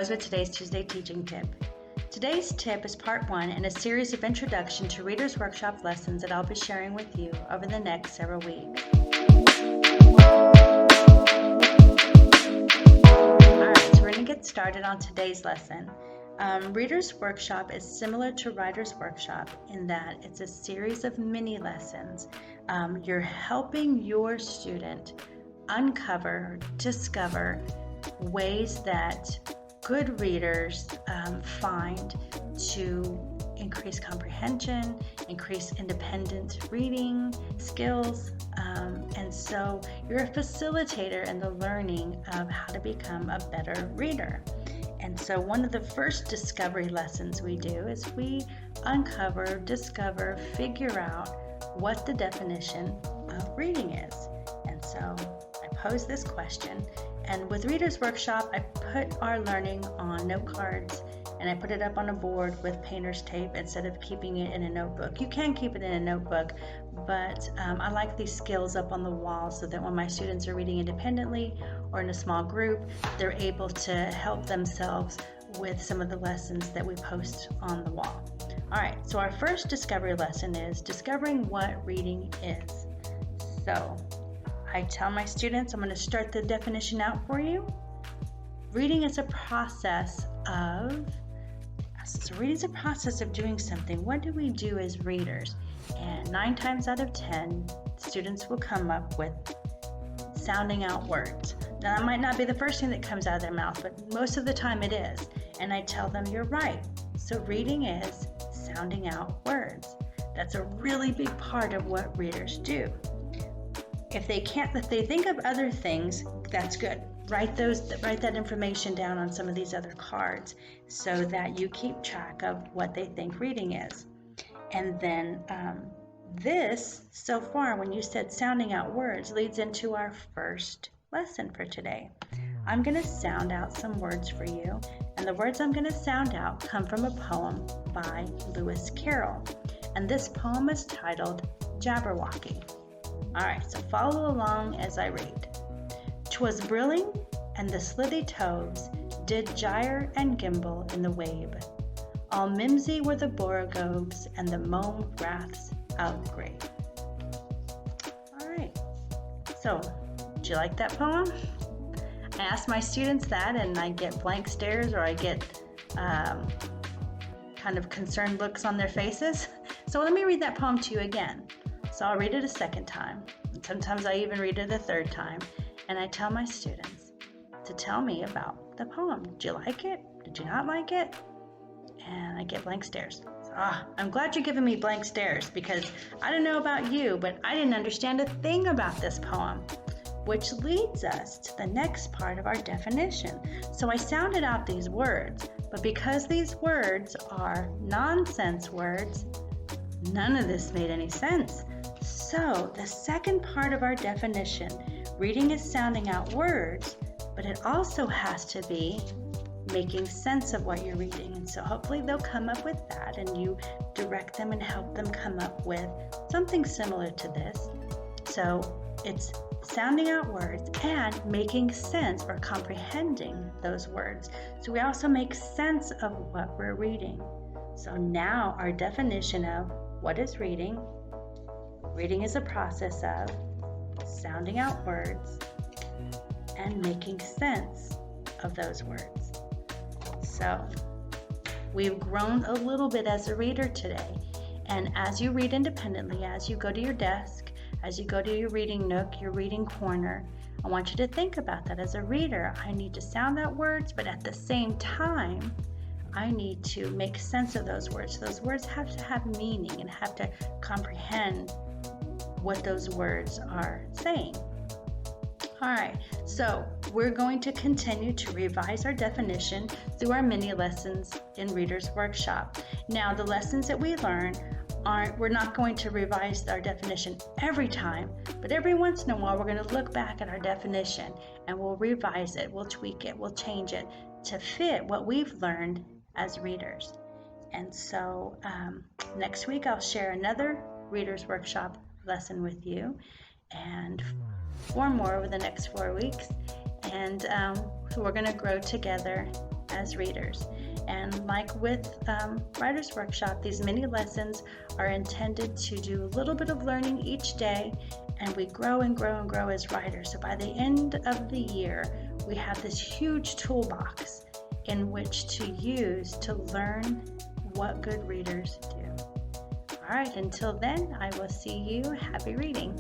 Rose with today's Tuesday Teaching Tip. Today's tip is part 1 in a series of introduction to Reader's Workshop lessons that I'll be sharing with you over the next several weeks. Alright, so we're going to get started on today's lesson. Reader's Workshop is similar to Writer's Workshop in that it's a series of mini lessons. You're helping your student uncover, discover ways that good readers find to increase comprehension, increase independent reading skills, and so you're a facilitator in the learning of how to become a better reader. And so one of the first discovery lessons we do is we uncover, discover, figure out what the definition of reading is. And so I pose this question, and with Reader's Workshop, I put our learning on note cards and I put it up on a board with painter's tape instead of keeping it in a notebook. You can keep it in a notebook, but I like these skills up on the wall so that when my students are reading independently or in a small group, they're able to help themselves with some of the lessons that we post on the wall. All right, so our first discovery lesson is discovering what reading is. So I tell my students, I'm going to start the definition out for you. Reading is a process of doing something. What do we do as readers? And 9 times out of 10, students will come up with sounding out words. Now, that might not be the first thing that comes out of their mouth, but most of the time it is. And I tell them, you're right. So reading is sounding out words. That's a really big part of what readers do. If they think of other things, that's good. Write that information down on some of these other cards so that you keep track of what they think reading is. And then this, so far, when you said sounding out words, leads into our first lesson for today. I'm going to sound out some words for you, and the words I'm going to sound out come from a poem by Lewis Carroll. And this poem is titled Jabberwocky. All right, so follow along as I read. 'Twas brilling, and the slithy toves did gyre and gimble in the wabe. All mimsy were the borogoves and the mome raths outgrabe. All right, so did you like that poem? I ask my students that, and I get blank stares or I get kind of concerned looks on their faces. So let me read that poem to you again. So I'll read it a second time. Sometimes I even read it a third time. And I tell my students to tell me about the poem. Did you like it? Did you not like it? And I get blank stares. I'm glad you're giving me blank stares because I don't know about you, but I didn't understand a thing about this poem, which leads us to the next part of our definition. So I sounded out these words, but because these words are nonsense words, none of this made any sense. So the second part of our definition, reading is sounding out words, but it also has to be making sense of what you're reading. And so hopefully they'll come up with that and you direct them and help them come up with something similar to this. So it's sounding out words and making sense or comprehending those words. So we also make sense of what we're reading. So now our definition of what is reading. Reading is a process of sounding out words and making sense of those words. So we've grown a little bit as a reader today. And as you read independently, as you go to your desk, as you go to your reading nook, your reading corner, I want you to think about that. As a reader, I need to sound out words, but at the same time, I need to make sense of those words. Those words have to have meaning and have to comprehend what those words are saying. All right, so we're going to continue to revise our definition through our mini lessons in Reader's Workshop. Now, the lessons that we learn we're not going to revise our definition every time, but every once in a while, we're going to look back at our definition and we'll revise it, we'll tweak it, we'll change it to fit what we've learned as readers. And so next week, I'll share another Reader's Workshop lesson with you and 4 more over the next 4 weeks. And so we're going to grow together as readers. And like with Writer's Workshop, these mini lessons are intended to do a little bit of learning each day, and we grow and grow and grow as writers. So by the end of the year, we have this huge toolbox in which to use to learn what good readers do. All right, until then, I will see you. Happy reading.